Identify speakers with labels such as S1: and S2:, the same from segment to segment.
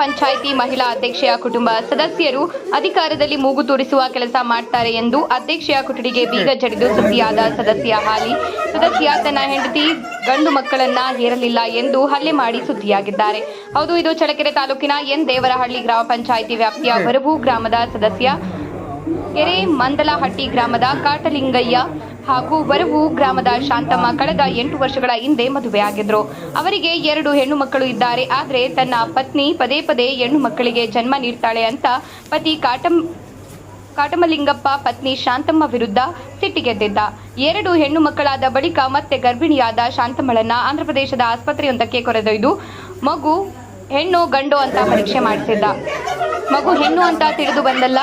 S1: ಪಂಚಾಯಿತಿ ಮಹಿಳಾ ಅಧ್ಯಕ್ಷೆಯ ಕುಟುಂಬ ಸದಸ್ಯರು ಅಧಿಕಾರದಲ್ಲಿ ಮೂಗು ತೂರಿಸುವ ಕೆಲಸ ಮಾಡ್ತಾರೆ ಎಂದು ಅಧ್ಯಕ್ಷೆಯ ಕೊಠಡಿಗೆ ಬೀಗ ಜಡಿದು ಸುದ್ದಿಯಾದ ಸದಸ್ಯ ತನ್ನ ಹೆಂಡತಿ ಗಂಡು ಮಕ್ಕಳನ್ನ ಹೇರಲಿಲ್ಲ ಎಂದು ಹಲ್ಲೆ ಮಾಡಿ ಸುದ್ದಿಯಾಗಿದ್ದಾರೆ. ಹೌದು, ಇದು ಚಳ್ಳಕೆರೆ ತಾಲೂಕಿನ ಎನ್ ದೇವರಹಳ್ಳಿ ಗ್ರಾಮ ಪಂಚಾಯಿತಿ ವ್ಯಾಪ್ತಿಯ ವರವು ಗ್ರಾಮದ ಸದಸ್ಯ, ಕೆರೆ ಮಂದಲಹಟ್ಟಿ ಗ್ರಾಮದ ಕಾಟಲಿಂಗಯ್ಯ ಹಾಗೂ ವರವು ಗ್ರಾಮದ ಶಾಂತಮ್ಮ ಕಳೆದ 8 ವರ್ಷಗಳ ಹಿಂದೆ ಮದುವೆಯಾಗಿದ್ರು. ಅವರಿಗೆ 2 ಹೆಣ್ಣು ಮಕ್ಕಳು ಇದ್ದಾರೆ. ಆದರೆ ತನ್ನ ಪತ್ನಿ ಪದೇ ಪದೇ ಹೆಣ್ಣು ಮಕ್ಕಳಿಗೆ ಜನ್ಮ ನೀಡ್ತಾಳೆ ಅಂತ ಪತಿ ಕಾಟಮಲಿಂಗಪ್ಪ ಪತ್ನಿ ಶಾಂತಮ್ಮ ವಿರುದ್ಧ ಸಿಟ್ಟಿಗೆದ್ದಿದ್ದ. 2 ಹೆಣ್ಣು ಮಕ್ಕಳಾದ ಬಳಿಕ ಮತ್ತೆ ಗರ್ಭಿಣಿಯಾದ ಶಾಂತಮ್ಮಳನ್ನ ಆಂಧ್ರಪ್ರದೇಶದ ಆಸ್ಪತ್ರೆಯೊಂದಕ್ಕೆ ಕರೆದೊಯ್ದು ಮಗು ಹೆಣ್ಣು ಗಂಡು ಅಂತ ಪರೀಕ್ಷೆ ಮಾಡಿಸಿದ್ದ. ಮಗು ಹೆಣ್ಣು ಅಂತ ತಿಳಿದು ಬಂದಲ್ಲ,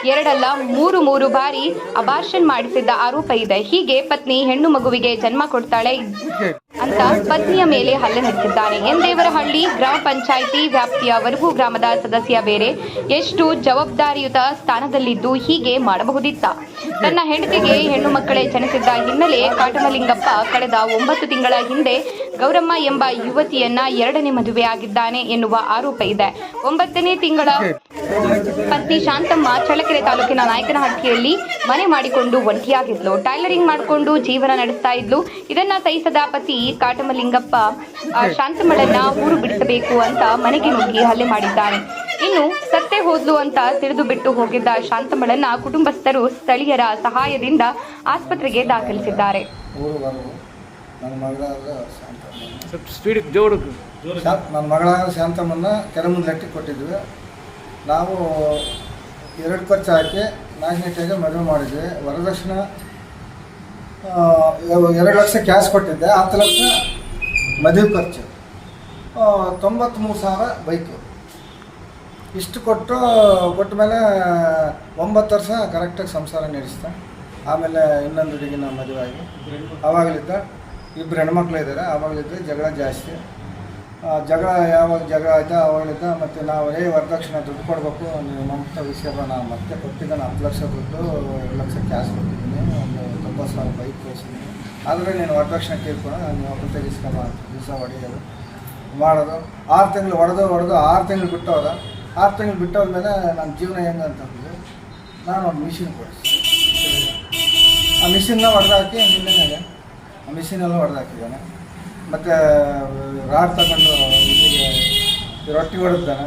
S1: 2 ಅಲ್ಲ 3 ಬಾರಿ ಅಬಾರ್ಷನ್ ಮಾಡಿಸಿದ್ದ ಆರೋಪ ಇದೆ. ಹೀಗೆ ಪತ್ನಿ ಹೆಣ್ಣು ಮಗುವಿಗೆ ಜನ್ಮ ಕೊಡ್ತಾಳೆ ಅಂತ ಪತ್ನಿಯ ಮೇಲೆ ಹಲ್ಲೆ ನಡೆಸಿದ್ದಾನೆ. ಎನ್ ದೇವರಹಳ್ಳಿ ಗ್ರಾಮ ಪಂಚಾಯಿತಿ ವ್ಯಾಪ್ತಿಯ ವರವು ಗ್ರಾಮದ ಸದಸ್ಯ ಬೇರೆ ಎಷ್ಟು ಜವಾಬ್ದಾರಿಯುತ ಸ್ಥಾನದಲ್ಲಿದ್ದು ಹೀಗೆ ಮಾಡಬಹುದಿತ್ತ? ತನ್ನ ಹೆಂಡತಿಗೆ ಹೆಣ್ಣು ಮಕ್ಕಳೇ ಜನಿಸಿದ್ದ ಹಿನ್ನೆಲೆ ಕಾಟಮಲಿಂಗಪ್ಪ ಕಳೆದ 9 ತಿಂಗಳ ಹಿಂದೆ ಗೌರಮ್ಮ ಎಂಬ ಯುವತಿಯನ್ನ 2ನೇ ಮದುವೆಯಾಗಿದ್ದಾನೆ ಎನ್ನುವ ಆರೋಪ ಇದೆ. 9ನೇ ತಿಂಗಳ ಪತ್ನಿ ಶಾಂತಮ್ಮ ಚಳ್ಳಕೆರೆ ತಾಲೂಕಿನ ನಾಯಕನಹಟ್ಟಿಯಲ್ಲಿ ಮನೆ ಮಾಡಿಕೊಂಡು ಒಂಟಿಯಾಗಿದ್ಲು. ಟೈಲರಿಂಗ್ ಮಾಡಿಕೊಂಡು ಜೀವನ ನಡೆಸ್ತಾ ಇದ್ಲು. ಇದನ್ನ ಸಹಿಸದ ಪತಿ ಕಾಟಮಲಿಂಗಪ್ಪ ಶಾಂತಮ್ಮಳನ್ನ ಊರು ಬಿಡಿಸಬೇಕು ಅಂತ ಮನೆಗೆ ನುಗ್ಗಿ ಹಲ್ಲೆ ಮಾಡಿದ್ದಾನೆ. ಇನ್ನು ಸತ್ತೇ ಹೋದ್ಲು ಅಂತ ತಿಳಿದು ಬಿಟ್ಟು ಹೋಗಿದ್ದ ಶಾಂತಮ್ಮಳನ್ನ ಕುಟುಂಬಸ್ಥರು ಸ್ಥಳೀಯರ ಸಹಾಯದಿಂದ ಆಸ್ಪತ್ರೆಗೆ ದಾಖಲಿಸಿದ್ದಾರೆ.
S2: ನನ್ನ ಮಗಳಾದ ಶಾಂತಮ್ಮನ್ನ ಕೆರೆಮುಂದಲಟ್ಟಿ ಕೊಟ್ಟಿದ್ವಿ. ನಾವು 2 ಖರ್ಚು ಹಾಕಿ 4 ಮದುವೆ ಮಾಡಿದ್ವಿ. ವರದಕ್ಷಿಣೆ 2 ಲಕ್ಷ ಕ್ಯಾಶ್ ಕೊಟ್ಟಿದ್ದೆ, 10 ಲಕ್ಷ ಮದುವೆ ಖರ್ಚು, 93,000 ಬೈಕು. ಇಷ್ಟು ಕೊಟ್ಟ ಮೇಲೆ 9 ವರ್ಷ ಕರೆಕ್ಟಾಗಿ ಸಂಸಾರ ನಡೆಸ್ತಾ. ಆಮೇಲೆ ಇನ್ನೊಂದು ಹುಡುಗಿನ ಮದುವೆ ಆಗಿ ಆವಾಗಲಿದ್ದ 2 ಹೆಣ್ಮಕ್ಳು ಇದ್ದಾರೆ. ಆವಾಗಲಿದ್ದ ಜಗಳ ಜಾಸ್ತಿ. ಯಾವಾಗ ಜಗಳ ಆಯ್ತಾ ಅವಾಗಲಿದ್ದ ಮತ್ತು ನಾವು ವರದಕ್ಷಿಣೆ ದುಡ್ಡು ಕೊಡಬೇಕು, ನೀವು ಮಮತಾ ವಿಷಯ ನಾನು ಮತ್ತೆ ಕೊಟ್ಟಿದ್ದಾನೆ. 10 ಲಕ್ಷ ದುಡ್ಡು, 2 ಲಕ್ಷ ಕ್ಯಾಶ್ ಕೊಟ್ಟಿದ್ದೀನಿ, ಒಂದು 90,000 ಬೈಕ್ ಕಳಿಸಿದ್ದೀನಿ. ಆದರೆ ನೀನು ವರದಕ್ಷಿಣೆ ಕೇಳ್ಕೊಂಡು ನೀವು ಒಬ್ಬರು ತೆಗಿಸ್ಕೊಂಬ ದಿವಸ ಹೊಡೆಯೋದು ಮಾಡೋದು. 6 ತಿಂಗಳು ಹೊಡೆದು 6 ತಿಂಗಳು ಬಿಟ್ಟೋದ. 6 ತಿಂಗಳು ಬಿಟ್ಟೋದ್ಮೇಲೆ ನನ್ನ ಜೀವನ ಹೆಂಗೆ ಅಂತಂದರೆ ನಾನು ಒಂದು ಮಿಷಿನ್ ಕೊಡಿಸಿ ಆ ಮಿಷಿನ್ನ ಹೊಡೆದಾಕಿ ನಿನ್ನೆ ಆ ಮಿಷಿನೆಲ್ಲ ಹೊಡೆದಾಕಿದ್ದಾನೆ. ಮತ್ತು ರಾಡ್ ತಗೊಂಡು ಇಲ್ಲಿಗೆ ರೊಟ್ಟಿ ಹೊಡೆದಾನೆ.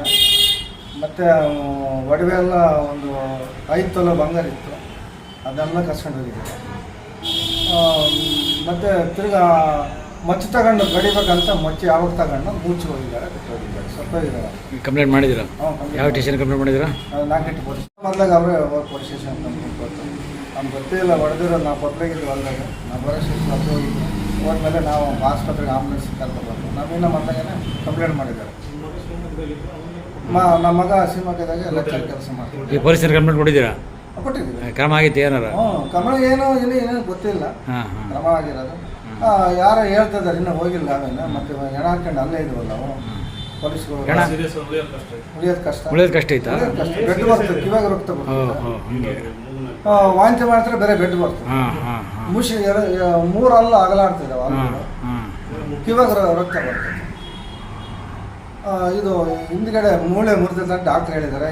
S2: ಮತ್ತು ಒಡವೆ ಎಲ್ಲ ಒಂದು 5 ತೊಲೆ ಬಂಗಾರ ಇತ್ತು, ಅದನ್ನೆಲ್ಲ ಕಸ್ಕೊಂಡು ಹೋಗಿದ್ದಾರೆ. ಮತ್ತು ತಿರ್ಗಾ ಮಚ್ಚು ತಗೊಂಡು ಗಡಿಬೇಕಂತ ಮಚ್ಚು ಯಾವಾಗ ತಗೊಂಡು ಮುಚ್ಚಿ ಹೋಗಿದ್ದಾರೆ, ಬಿಟ್ಟು ಹೋಗಿದ್ದಾರೆ, ಸತ್ತೋಗಿದ್ದಾರೆ.
S3: ಕಂಪ್ಲೇಂಟ್ ಮಾಡಿದ್ದೀರಾ? ಯಾವ ಸ್ಟೇಷನ್ ಕಂಪ್ಲೇಂಟ್ ಮಾಡಿದ್ದೀರಾ?
S2: ನಾಗಟ್ಟಿ ಪೊಲೀಸ್ ಮೊದಲಾಗ ಅವರೇ ಪೊಲೀಸ್ ಸ್ಟೇಷನ್ ಕಂಪ್ಲೇಂಟ್ ಕೊಟ್ಟು ನಮ್ಗೆ ಗೊತ್ತಿಲ್ಲ. ಹೊಡೆದಿರೋ ನಾವು ಪಬ್ಲಿಕ್ಕಿದ್ದು ಹೊಲ್ದಾಗ ನಾವು ಬರೋ ಸ್ಟೇಷನ್ ಹತ್ತು ಹೋಗಿದ್ವಿ. ಹೋದ್ಮೇಲೆ ನಾವು ಆಸ್ಪತ್ರೆಗೆ ಆಂಬುಲೆನ್ಸ್ ಕರ್ಕೊಬಾರ್ದು ನಾವಿನ್ನೂ ಮೊದಲಾಗೇನೆ ಕಂಪ್ಲೇಂಟ್ ಮಾಡಿದ್ದಾರೆ. ನಮ್ಮ ಮಗ ಶಿವಮೊಗ್ಗದಾಗ ಲೆಕ್ಚರ್ ಕೆಲಸ ಮಾಡ್ತೀವಿ.
S3: ಈ ಪೊಲೀಸರು ಕಂಪ್ಲೇಂಟ್ ಕೊಟ್ಟಿದ್ದೀರಾ?
S2: ಕೊಟ್ಟಿದ್ದೀವಿ.
S3: ಕ್ರಮ ಆಗಿತ್ತು ಏನಾರ?
S2: ಕ್ರಮ ಏನೇನು ಗೊತ್ತಿಲ್ಲ. ಕ್ರಮ ಆಗಿರೋದು ಯಾರೋ ಹೇಳ್ತಿದ್ದಾರೆ, ಇನ್ನೂ ಹೋಗಿಲ್ಲ. ಆಮೇಲೆ ಮತ್ತೆ ಹೆಣ ಹಾಕೊಂಡು ಅಲ್ಲೇ ಇದ್ವಲ್ಲ ನಾವು ಪೊಲೀಸ್ಗೆ ಉಳಿಯೋದು ಕಷ್ಟ ಐತಾ? ಬೆಡ್ ಬರ್ತದೆ, ಕಿವಾಗ ರಕ್ತ ಬರ್ತದೆ. ವಾಂತಿ ಮಾಡ್ತಾರೆ, ಬೇರೆ ಬೆಡ್ ಬರ್ತದೆ. ಮುಷಿ 3 ಅಲ್ಲ ಅಗಲಾಡ್ತಿದ್ದಾವೆ, ಕಿವಾಗ ರಕ್ತ ಬರ್ತದೆ. ಇದು ಹಿಂದ್ಗಡೆ ಮೂಳೆ ಮುರಿದ ಡಾಕ್ಟರ್ ಹೇಳಿದ್ದಾರೆ.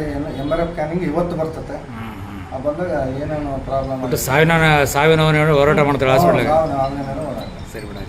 S2: MRI ಸ್ಕ್ಯಾನಿಂಗ್ ಇವತ್ತು ಬರ್ತದೆ. ಬಂದಾಗ ಏನೇನು ಪ್ರಾಬ್ಲಮ್
S3: ಸಾವಿನ ಹೋರಾಟ ಮಾಡ್ತಾರೆ ಹಾಸ್ಪಿಟಲ್.
S2: ಹೋರಾಟ
S3: ಸರಿ ಬಿಡ.